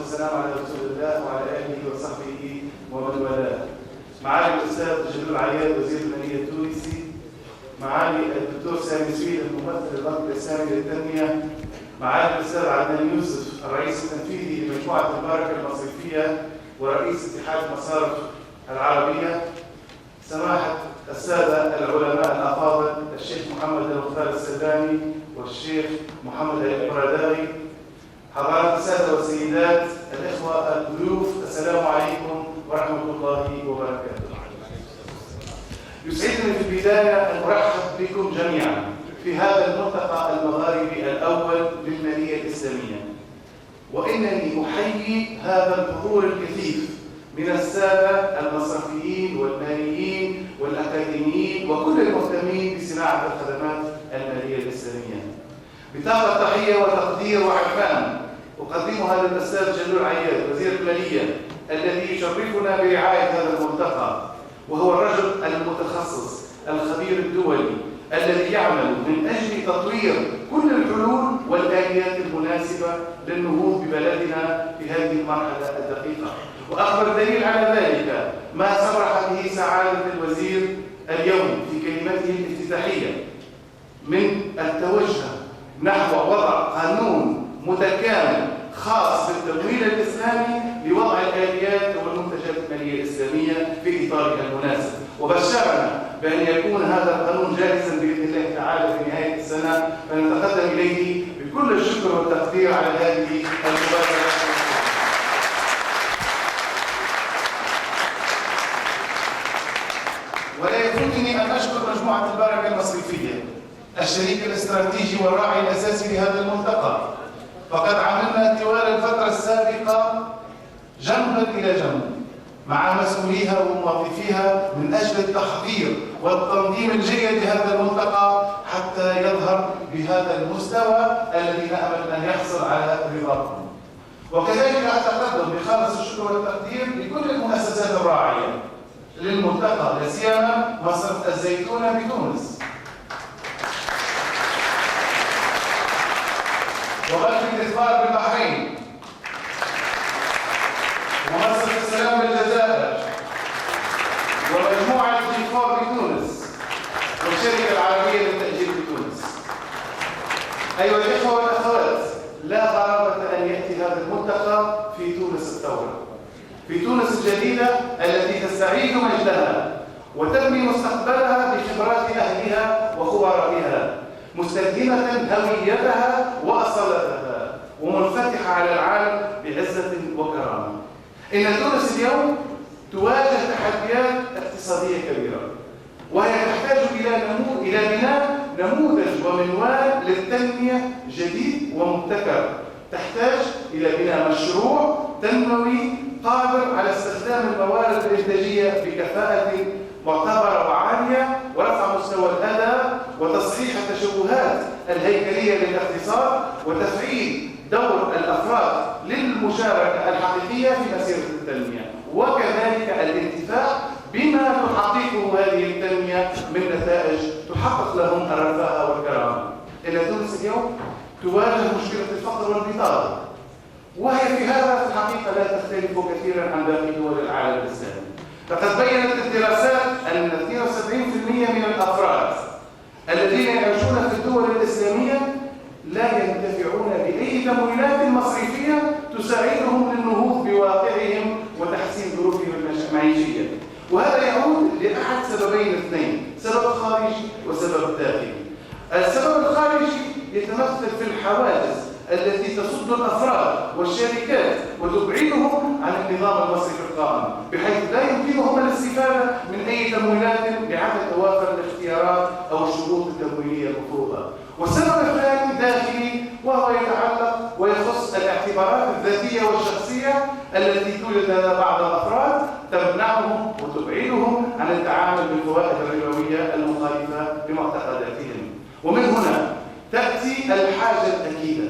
والسلام على رسول الله وعلى آله وصحبه ومن والاه. معالي الأستاذ جلول عياد وزير المالية التونسي، معالي الدكتور سامي سويد الممثل البنك الإسلامي للتنمية، معالي الأستاذ عدنان يوسف الرئيس التنفيذي لمجموعة البركة المصرفية ورئيس اتحاد المصارف العربية، سماحة السادة العلماء الأفاضل الشيخ محمد المختار السلامي والشيخ محمد البراداوي، حضرات السادة والسيدات، الإخوة الضيوف، السلام عليكم ورحمة الله وبركاته. يسعدني في البداية أن أرحب بكم جميعا في هذا الملتقى المغاربي الأول للمالية الإسلامية، وإنني أحيي هذا الحضور الكثيف من السادة المصرفيين والماليين والأكاديميين وكل المهتمين بصناعة الخدمات المالية الإسلامية. بطاقة تحية وتقدير وعرفان أقدمها للأستاذ جلول عياد وزير المالية الذي يشرفنا برعاية هذا الملتقى، وهو الرجل المتخصص الخبير الدولي الذي يعمل من أجل تطوير كل الحلول والآليات المناسبة للنهوض ببلدنا في هذه المرحلة الدقيقة. وأكبر دليل على ذلك ما صرح به سعادة الوزير اليوم في كلمته الافتتاحية من التوجه نحو وضع قانون متكامل خاص بالتمويل الإسلامي لوضع الآليات والمنتجات المالية الإسلامية في إطارها المناسب، وبشرنا بأن يكون هذا القانون جاهزا بإذن الله تعالى في نهاية السنة، فنتقدم إليه بكل الشكر والتقدير على هذه المبادرة. ولا يفوتني أن أشكر مجموعة البركة المصرفية الشريك الاستراتيجي والراعي الأساسي لهذا الملتقى، فقد عملنا طوال الفترة السابقة جنبا إلى جنب مع مسؤوليها وموظفيها من أجل التحضير والتنظيم الجيد لهذا الملتقى حتى يظهر بهذا المستوى الذي نأمل أن يحصل على رضاكم. وكذلك أتقدم بخالص الشكر والتقدير لكل المؤسسات الراعية للملتقى، لا سيما مصرف الزيتونة بتونس، وبنك الاثمار بالبحرين، ومصرف السلام بالجزائر، ومجموعة جيفور بتونس، والشركة العربية للتأجير بتونس. أيها الإخوة والأخوات، لا غرابة أن يأتي هذا الملتقى في تونس الثورة، في تونس الجديدة التي تستعيد مجدها وتبني مستقبلها بخبرات أهلها وخبرائها، مستلهمة هويتها وأصالتها، ومنفتحة على العالم بعزة وكرامة. إن تونس اليوم تواجه تحديات اقتصادية كبيرة، وهي تحتاج إلى بناء نموذج ومنوال للتنمية جديد ومبتكر، تحتاج إلى بناء مشروع تنموي قادر على استخدام الموارد الإنتاجية بكفاءة معتبرة وعالية، ورفع مستوى الأداء، وتصحيح التشوهات الهيكلية للاقتصاد، وتفعيل دور الأفراد للمشاركة الحقيقية في مسيرة التنمية، وكذلك الانتفاع بما تحققه هذه التنمية من نتائج تحقق لهم الرفاه والكرامة. إن تونس اليوم تواجه مشكلة الفقر والبطالة، وهي في هذا الحقيقة لا تختلف كثيرا عن باقي دول العالم الإسلامي. لقد بيّنت الدراسات أن 72% من الأفراد الذين يعيشون في الدول الإسلامية لا ينتفعون بأي تمويلات مصرفية تساعدهم للنهوض بواقعهم وتحسين ظروفهم المعيشية، وهذا يعود لأحد سببين اثنين: سبب خارجي وسبب داخلي. السبب الخارجي يتمثل في الحواجز التي تصد الأفراد والشركات وتبعدهم عن النظام المصرفي القائم، بحيث لا يمكنهم الاستفادة من أي تمويلات لعدم توافر الاختيارات أو الشروط التمويلية المفروضة. والسبب الثاني داخلي، وهو يتعلق ويخص الاعتبارات الذاتية والشخصية التي توجد لدى بعض الأفراد تمنعهم وتبعدهم عن التعامل بالفوائد الربوية المخالفة لمعتقداتهم. ومن هنا تأتي الحاجة الأكيدة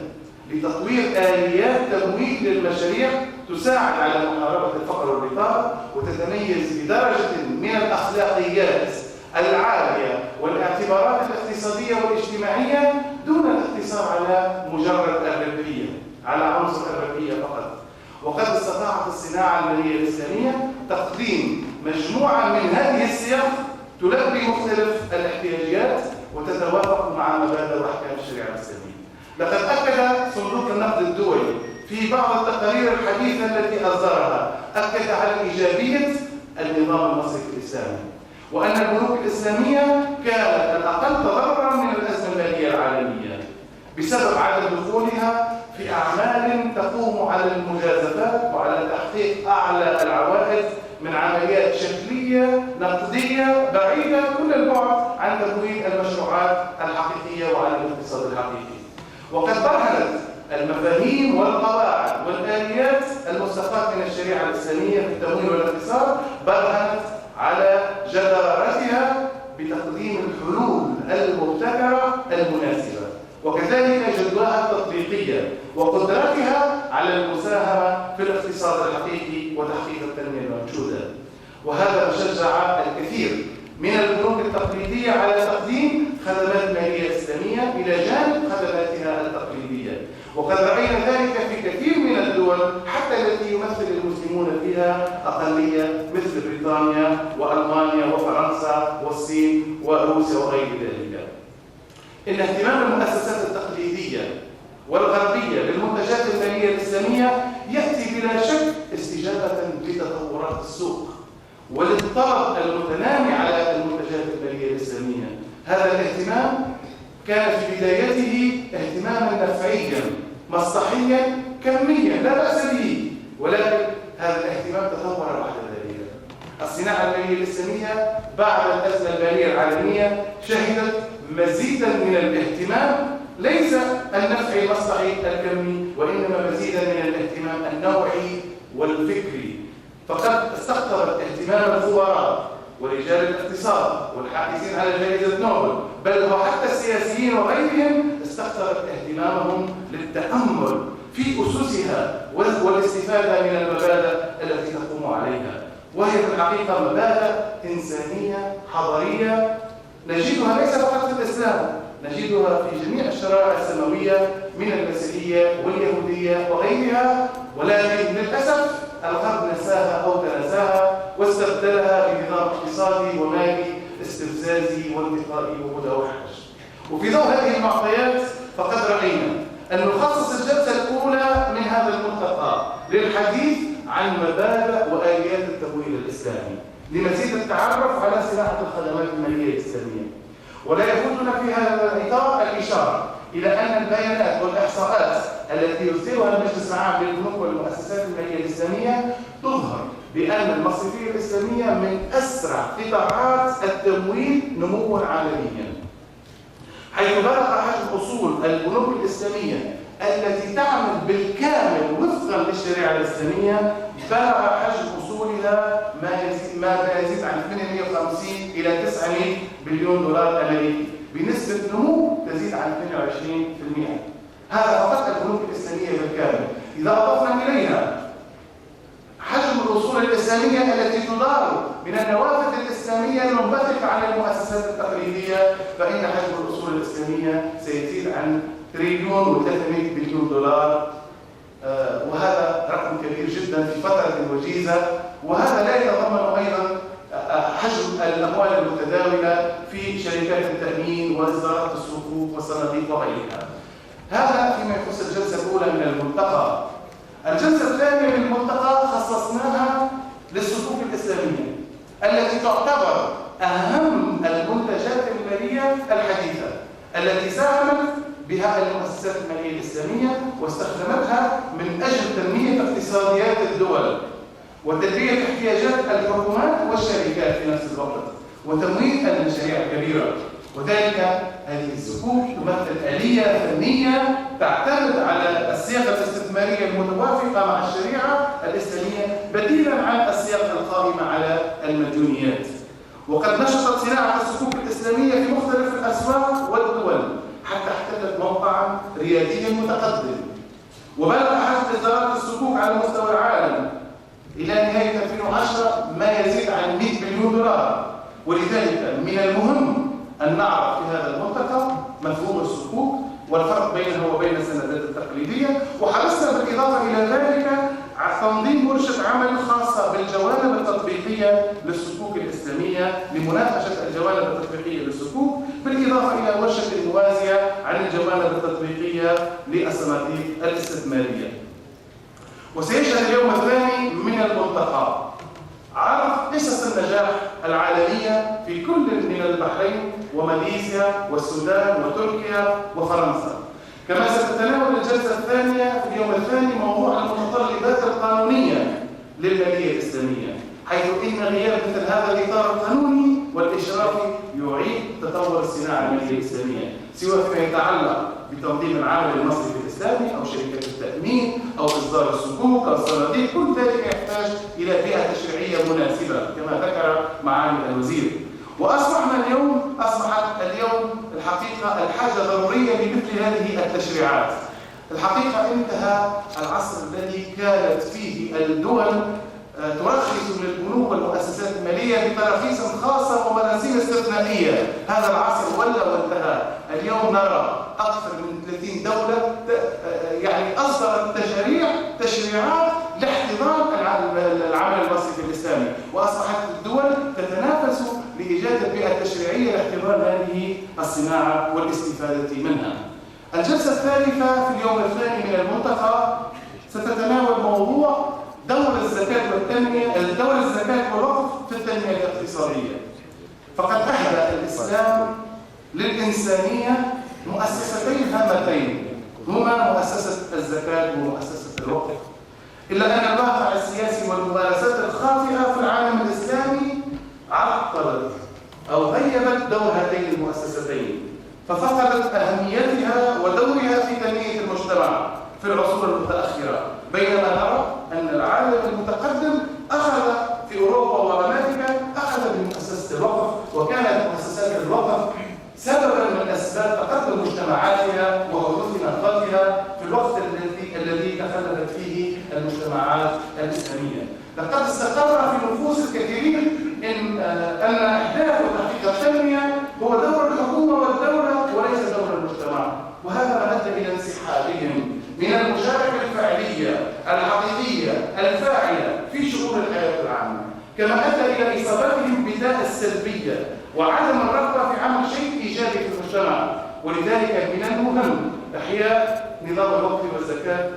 لتطوير آليات تمويل للمشاريع تساعد على محاربة الفقر والبطالة، وتتميز بدرجة من الأخلاقيات العالية والاعتبارات الاقتصادية والاجتماعية دون الاقتصار على مجرد الربحية، على عنصر الربحية فقط. مصلحة الصناعة المالية الإسلامية تقديم مجموعة من هذه الصيغ تلبي مختلف الاحتياجات وتتوافق مع مبادئ وأحكام الشريعة الإسلامية. لقد أكد صندوق النقد الدولي في بعض التقارير الحديثة التي أصدرها أكد على إيجابية النظام المصرفي الإسلامي، وأن البنوك الإسلامية كانت الأقل تضررا من الأزمة المالية العالمية بسبب عدم دخولها في أعمال تقوم على المجازفات وعلى تحقيق أعلى العوائد من عمليات شكلية نقدية بعيدة كل البعد عن تمويل المشروعات الحقيقية وعن الاقتصاد الحقيقي. وقد برهنت المفاهيم والقواعد والآليات المستقاة من الشريعة الإسلامية في التمويل والاقتصاد برهنت على جدارتها بتقديم الحلول المبتكرة المناسبة، وكذلك جدواها التطبيقية وقدرتها على المساهمة في الاقتصاد الحقيقي وتحقيق التنمية المنشودة. وهذا ما شجع الكثير من البنوك التقليدية على تقديم خدمات مالية إسلامية إلى جانب خدماتها التقليدية، وقد رأينا ذلك في كثير من الدول حتى التي يمثل المسلمون فيها أقلية مثل بريطانيا وألمانيا وفرنسا والصين وروسيا وغير ذلك. إن اهتمام المؤسسات التقليدية والغربية بالمنتجات المالية الإسلامية يأتي بلا شك استجابة لتطورات السوق وللطلب المتنامي على المنتجات المالية الإسلامية. هذا الاهتمام كان في بدايته اهتماما نفعيا مصلحيا كميا لا بأس به، ولكن هذا الاهتمام تطور بعد ذلك. الصناعة المالية الإسلامية بعد الأزمة المالية العالمية شهدت مزيدا من الاهتمام، ليس النفعي المصلحي الكمي وإنما مزيدا من الاهتمام النوعي والفكري. فقد استقطبت اهتمام الخبراء ورجال الاقتصاد والحائزين على جائزة نوبل، بل وحتى السياسيين وغيرهم استقطبت اهتمامهم للتأمل في أسسها والاستفادة من المبادئ التي تقوم عليها، وهي في الحقيقة مبادئ إنسانية حضارية نجدها ليس فقط في الإسلام، نجدها في جميع الشرائع السماوية من المسيحية واليهودية وغيرها، ولكن للأسف الغرب نساها أو تنساها واستبدلها بنظام اقتصادي ومالي استفزازي وانتقائي ومتوحش. وفي ضوء هذه المعطيات فقد رأينا أن نخصص الجلسة الأولى من هذا الملتقى للحديث عن مبادئ وآليات التمويل الإسلامي لمزيد التعرف على صناعة الخدمات المالية الإسلامية. ولا يفوتنا في هذا الإطار الإشارة إلى أن البيانات والإحصاءات التي يرسلها المجلس العام للبنوك والمؤسسات المالية الإسلامية تظهر بأن المصرفية الإسلامية من أسرع قطاعات التمويل نمواً عالمياً، حيث بلغ حجم أصول البنوك الإسلامية التي تعمل بالكامل وفقاً للشريعة الإسلامية بلغ حجم أصولها ما يزيد عن 850 إلى 900 بليون دولار أمريكي بنسبة نمو تزيد عن 22%. هذا فقط البنوك الإسلامية بالكامل. إذا أضفنا إليها حجم الأصول الإسلامية التي تدار من النوافذ الإسلامية المنبثقة عن المؤسسات التقليدية فإن حجم الأصول الإسلامية سيزيد عن 1,300 بليون دولار، وهذا رقم كبير جدا في فترة وجيزة. وهذا لا يتضمن أيضا حجم الأموال المتداولة في شركات التأمين وإصدارات الصكوك والصناديق وغيرها. هذا فيما يخص الجلسة الأولى من الملتقى. الجلسة الثانية من الملتقى خصصناها للصكوك الإسلامية التي تعتبر أهم المنتجات المالية الحديثة التي ساهمت بها المؤسسات المالية الإسلامية واستخدمتها من أجل تنمية اقتصاديات الدول وتلبية احتياجات الحكومات والشركات في نفس الوقت وتمويل المشاريع الكبيرة. وذلك هذه الصكوك تمثل آلية فنية تعتمد على الصياغة الاستثمارية المتوافقة مع الشريعة الإسلامية بديلاً عن الصياغة القائمة على المديونيات. وقد نشطت صناعة الصكوك الإسلامية في مختلف الأسواق والدول حتى احتلت موقعاً ريادياً متقدم، وبلغ حجم إصدارات الصكوك على مستوى العالم إلى نهاية 2010 ما يزيد عن 100 بليون دولار. ولذلك من المهم أن نعرف في هذا الملتقى مفهوم الصكوك والفرق بينه وبين السندات التقليدية، وحرصنا بالإضافة إلى ذلك تنظيم ورشة عمل خاصة بالجوانب التطبيقية للصكوك الإسلامية لمناقشة الجوانب التطبيقية للصكوك، بالإضافة إلى ورشة موازية عن الجوانب التطبيقية للصناديق الاستثمارية. وسيشهد اليوم الثاني من الملتقى عرض قصص النجاح العالمية في كل من البحرين وماليزيا والسودان وتركيا وفرنسا. كما ستتناول الجلسة الثانية في اليوم الثاني موضوع المتطلبات القانونية للمالية الإسلامية، حيث إن غياب مثل هذا الإطار القانوني والإشرافي يعيد تطور الصناعة المالية الإسلامية، سواء فيما يتعلق بتنظيم العمل المصرفي الإسلامي أو شركة التأمين أو إصدار الصكوك أو الصناديق. كل ذلك يحتاج إلى بيئة تشريعية مناسبة كما ذكر معالي الوزير. وأصبحت اليوم الحقيقة الحاجة ضرورية لمثل هذه التشريعات. الحقيقة انتهى العصر الذي كانت فيه الدول ترخص للبنوك والمؤسسات المالية بتراخيص خاصة ومراسيم استثنائية. هذا العصر وانتهى. اليوم نرى أكثر من 30 دولة أصدرت تشريعات لاحتضان العمل المصرفي الإسلامي، وأصبحت الدول تتنافس لإيجاد البيئة التشريعية لاحتضان هذه الصناعة والاستفادة منها. الجلسة الثالثة في اليوم الثاني من الملتقى ستتناول موضوع دور الزكاة والوقف في التنمية الاقتصادية. فقد أهدى الإسلام للإنسانية مؤسستين هامتين هما مؤسسة الزكاة ومؤسسة الوقف، إلا أن الواقع السياسي والممارسات الخاطئة في العالم الإسلامي عطلت أو غيبت دور هاتين المؤسستين، ففقدت أهميتها ودورها في تنمية المجتمع في العصور المتأخرة، بينما نرى أن العالم المتقدم أخذ في أوروبا وأمريكا أخذ بمؤسسة الوقف، وكانت مؤسسات الوقف سببا من أسباب تقدم مجتمعاتها وحدوث نهضتها في الوقت الذي تخلفت فيه المجتمعات الإسلامية. لقد استقر في نفوس الكثيرين أن أهداف وتحقيق التنمية هو دور الحكومة والدولة وليس دور المجتمع، وهذا ما أدى إلى انسحابهم من المشاركة الفعلية الحقيقية الفاعلة في شؤون الحياة العامة، كما أدى إلى إصابتهم بالداء السلبية وعدم الرغبة في عمل شيء إيجابي في المجتمع. ولذلك من المهم إحياء نظام الوقف والزكاة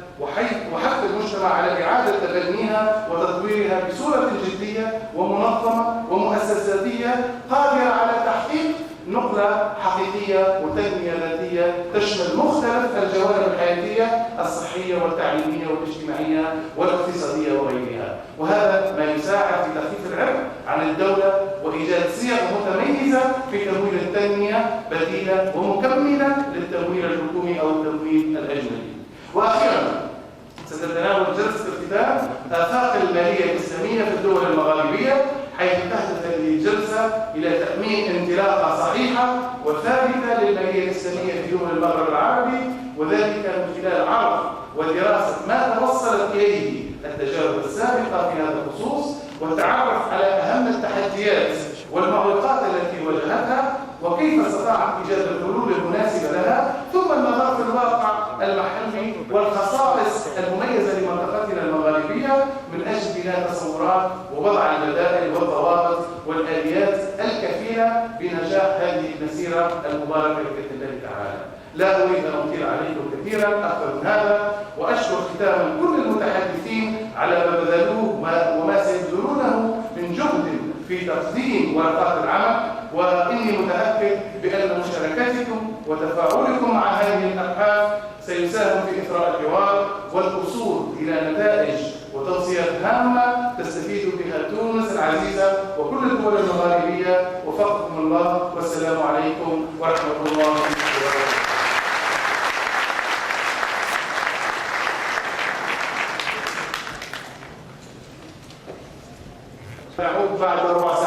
وحث المجتمع على إعادة تبنيها وتطويرها بصورة جدية ومنظمة ومؤسساتية قادرة على تحقيق نقلة حقيقية وتنمية ذاتية تشمل مختلف الجوانب الحياتية الصحية والتعليمية والاجتماعية والاقتصادية وغيرها، وهذا ما يساعد في تخفيف العبء عن الدولة وإيجاد صيغ متميزة في تمويل التنمية بديلة ومكملة للتمويل الحكومي أو التمويل الأجنبي. وأخيرا ستتناول جلسة الختام آفاق المالية الإسلامية في الدول المغاربية، حيث تهدف هذه الجلسة إلى تأمين انطلاقة صحيحة وثابتة للمالية الإسلامية في دول المغرب العربي، وذلك من خلال عرض ودراسة ما توصلت إليه التجارب السابقة في هذا الخصوص، والتعرف على أهم التحديات والمعوقات التي واجهتها وكيف استطاعت إيجاد الحلول المناسبة لها، ثم النظر في الواقع المحلي والخصائص المميزة لمنطقتنا المغاربية من أجل بناء تصورات ووضع البدائل والضوابط والآليات الكفيلة بنجاح هذه المسيرة المباركة بإذن الله تعالى. لا أريد أن أطيل عليكم كثيرا أكثر من هذا، وأشكر ختاما كل المتحدثين على ما بذلوه وما سيبذلونه من جهد في تقديم ورقات العمل، وإني متأكد بأن مشاركتكم وتفاعلكم مع هذه الأبحاث سيساهم في إثراء الحوار والوصول إلى نتائج وتوصيات هامة تستفيد بها تونس العزيزة وكل الدول المغاربية. وفقكم الله، والسلام عليكم ورحمة الله وبركاته. نعود بعد 4